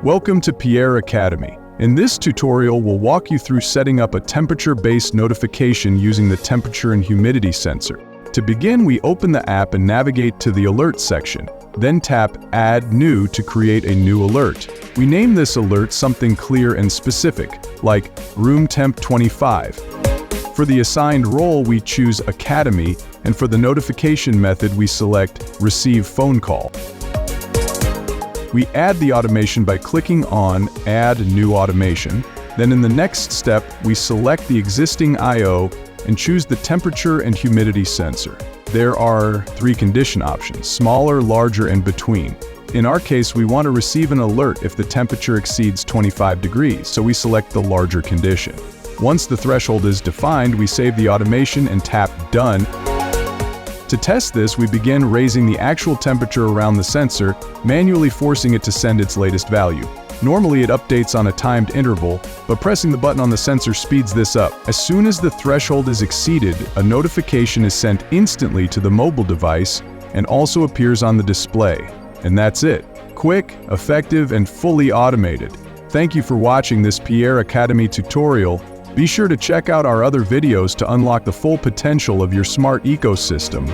Welcome to PIERRE Academy. In this tutorial, we'll walk you through setting up a temperature-based notification using the temperature and humidity sensor. To begin, we open the app and navigate to the Alert section. Then tap Add New to create a new alert. We name this alert something clear and specific, like Room Temp 25. For the assigned role, we choose Academy, and for the notification method, we select Receive Phone Call. We add the automation by clicking on Add New Automation. Then in the next step, we select the existing I/O and choose the temperature and humidity sensor. There are 3 condition options: smaller, larger, and between. In our case, we want to receive an alert if the temperature exceeds 25 degrees, so we select the larger condition. Once the threshold is defined, we save the automation and tap Done. To test this, we begin raising the actual temperature around the sensor, manually forcing it to send its latest value. Normally it updates on a timed interval, but pressing the button on the sensor speeds this up. As soon as the threshold is exceeded, a notification is sent instantly to the mobile device and also appears on the display. And that's it. Quick, effective, and fully automated. Thank you for watching this PIERRE Academy tutorial. Be sure to check out our other videos to unlock the full potential of your smart ecosystem.